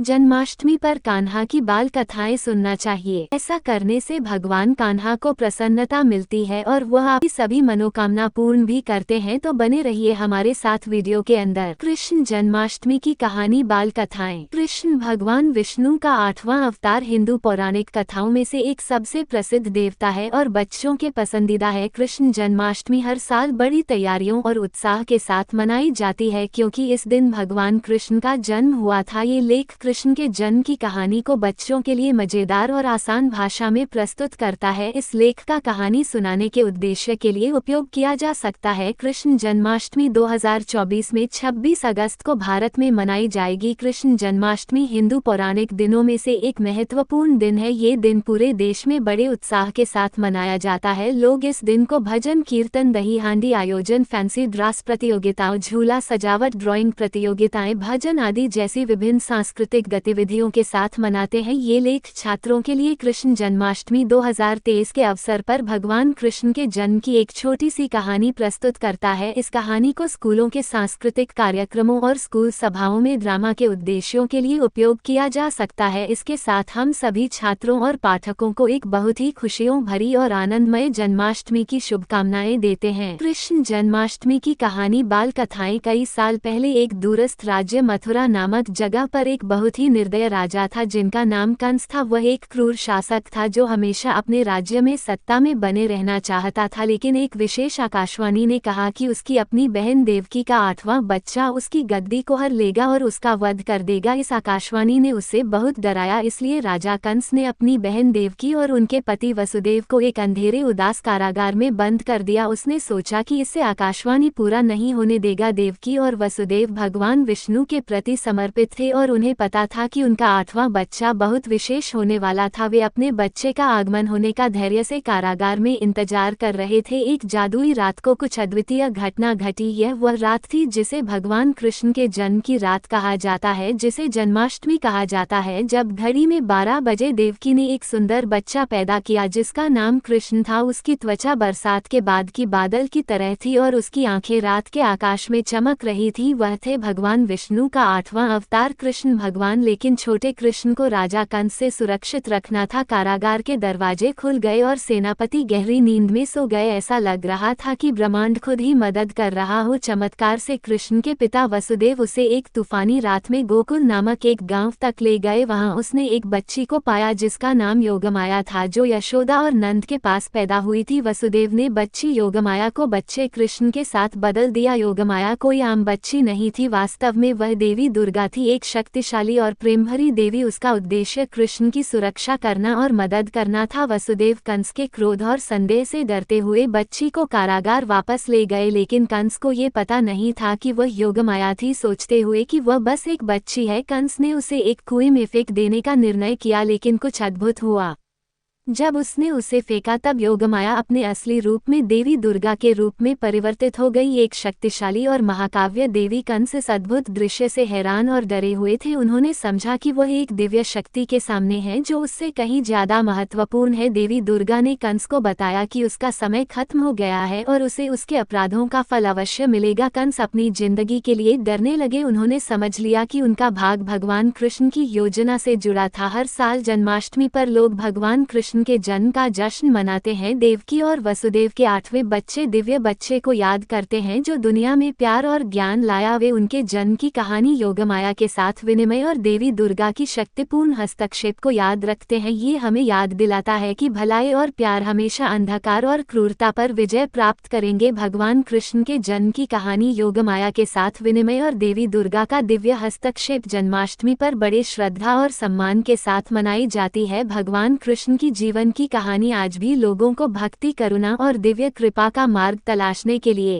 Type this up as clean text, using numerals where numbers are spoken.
जन्माष्टमी पर कान्हा की बाल कथाएं सुनना चाहिए। ऐसा करने से भगवान कान्हा को प्रसन्नता मिलती है और वह आपकी सभी मनोकामना पूर्ण भी करते हैं। तो बने रहिए हमारे साथ वीडियो के अंदर। कृष्ण जन्माष्टमी की कहानी बाल कथाएं। कृष्ण भगवान विष्णु का 8वां अवतार हिंदू पौराणिक कथाओं में से एक सबसे प्रसिद्ध देवता है और बच्चों के पसंदीदा है। कृष्ण जन्माष्टमी हर साल बड़ी तैयारियों और उत्साह के साथ मनाई जाती है क्योंकि इस दिन भगवान कृष्ण का जन्म हुआ था। ये लेख कृष्ण के जन्म की कहानी को बच्चों के लिए मजेदार और आसान भाषा में प्रस्तुत करता है। इस लेख का कहानी सुनाने के उद्देश्य के लिए उपयोग किया जा सकता है। कृष्ण जन्माष्टमी 2024 में 26 अगस्त को भारत में मनाई जाएगी। कृष्ण जन्माष्टमी हिंदू पौराणिक दिनों में से एक महत्वपूर्ण दिन है। ये दिन पूरे देश में बड़े उत्साह के साथ मनाया जाता है। लोग इस दिन को भजन कीर्तन, दही हांडी आयोजन, फैंसी ड्रेस प्रतियोगिताओं, झूला सजावट, ड्राइंग प्रतियोगिताएं, भजन आदि जैसी विभिन्न सांस्कृतिक गतिविधियों के साथ मनाते हैं। ये लेख छात्रों के लिए कृष्ण जन्माष्टमी 2023 के अवसर पर भगवान कृष्ण के जन्म की एक छोटी सी कहानी प्रस्तुत करता है। इस कहानी को स्कूलों के सांस्कृतिक कार्यक्रमों और स्कूल सभाओं में ड्रामा के उद्देश्यों के लिए उपयोग किया जा सकता है। इसके साथ हम सभी छात्रों और पाठकों को एक बहुत ही खुशियों भरी और आनंदमय जन्माष्टमी की शुभकामनाएं देते हैं। कृष्ण जन्माष्टमी की कहानी बाल कथाएं। कई साल पहले एक दूरस्थ राज्य मथुरा नामक जगह पर एक बहुत ही निर्दय राजा था जिनका नाम कंस था। वह एक क्रूर शासक था जो हमेशा अपने राज्य में सत्ता में बने रहना चाहता था, लेकिन एक विशेष आकाशवाणी ने कहा कि उसकी अपनी बहन देवकी का 8वां बच्चा उसकी गद्दी को हर लेगा और उसका वध कर देगा। इस आकाशवाणी ने उसे बहुत डराया, इसलिए राजा कंस ने अपनी बहन देवकी और उनके पति वसुदेव को एक अंधेरे उदास कारागार में बंद कर दिया। उसने सोचा कि इससे आकाशवाणी पूरा नहीं होने देगा। देवकी और वसुदेव भगवान विष्णु के प्रति समर्पित थे और उन्हें पता था कि उनका 8वां बच्चा बहुत विशेष होने वाला था। वे अपने बच्चे का आगमन होने का धैर्य से कारागार में इंतजार कर रहे थे। एक जादुई रात को कुछ अद्वितीय घटना घटी। यह वह रात थी जिसे भगवान कृष्ण के जन्म की रात कहा जाता है, जिसे जन्माष्टमी कहा जाता है। जब घड़ी में 12 बजे देवकी ने एक सुंदर बच्चा पैदा किया जिसका नाम कृष्ण था। उसकी त्वचा बरसात के बाद की बादल की तरह थी और उसकी आंखें रात के आकाश में चमक रही थी। वह थे भगवान विष्णु का 8वां अवतार कृष्ण भगवान। लेकिन छोटे कृष्ण को राजा कंस से सुरक्षित रखना था। कारागार के दरवाजे खुल गए और सेनापति गहरी नींद में सो गए। ऐसा लग रहा था कि ब्रह्मांड खुद ही मदद कर रहा हो। चमत्कार से कृष्ण के पिता वसुदेव उसे एक तूफानी रात में गोकुल नामक एक गांव तक ले गए। वहां उसने एक बच्ची को पाया जिसका नाम योगमाया था, जो यशोदा और नंद के पास पैदा हुई थी। वसुदेव ने बच्ची योगमाया को बच्चे कृष्ण के साथ बदल दिया। योगमाया कोई आम बच्ची नहीं थी, वास्तव में वह देवी दुर्गा थी, एक शक्तिशाली और प्रेमभरी देवी। उसका उद्देश्य कृष्ण की सुरक्षा करना और मदद करना था। वसुदेव कंस के क्रोध और संदेह से डरते हुए बच्ची को कारागार वापस ले गए, लेकिन कंस को ये पता नहीं था कि वह योगमाया थी। सोचते हुए कि वह बस एक बच्ची है, कंस ने उसे एक कुएं में फेंक देने का निर्णय किया। लेकिन कुछ अद्भुत हुआ। जब उसने उसे फेंका तब योगमाया अपने असली रूप में देवी दुर्गा के रूप में परिवर्तित हो गई, एक शक्तिशाली और महाकाव्य देवी। कंस इस अद्भुत दृश्य से हैरान और डरे हुए थे। उन्होंने समझा कि वह एक दिव्य शक्ति के सामने है जो उससे कहीं ज्यादा महत्वपूर्ण है। देवी दुर्गा ने कंस को बताया कि उसका समय खत्म हो गया है और उसे उसके अपराधों का फल अवश्य मिलेगा। कंस अपनी जिंदगी के लिए डरने लगे। उन्होंने समझ लिया कि उनका भाग भगवान कृष्ण की योजना से जुड़ा था। हर साल जन्माष्टमी पर लोग भगवान कृष्ण के जन्म का जश्न मनाते हैं। देवकी और वसुदेव के 8वें बच्चे दिव्य बच्चे को याद करते हैं जो दुनिया में प्यार और ज्ञान लाया। वे उनके जन्म की कहानी योगमाया के साथ विनिमय और देवी दुर्गा की शक्तिपूर्ण हस्तक्षेप को याद रखते हैं। ये हमें याद दिलाता है कि भलाई और प्यार हमेशा अंधकार और क्रूरता पर विजय प्राप्त करेंगे। भगवान कृष्ण के जन्म की कहानी योगमाया के साथ विनिमय और देवी दुर्गा का दिव्य हस्तक्षेप जन्माष्टमी पर बड़े श्रद्धा और सम्मान के साथ मनाई जाती है। भगवान कृष्ण की जीवन की कहानी आज भी लोगों को भक्ति, करुणा और दिव्य कृपा का मार्ग तलाशने के लिए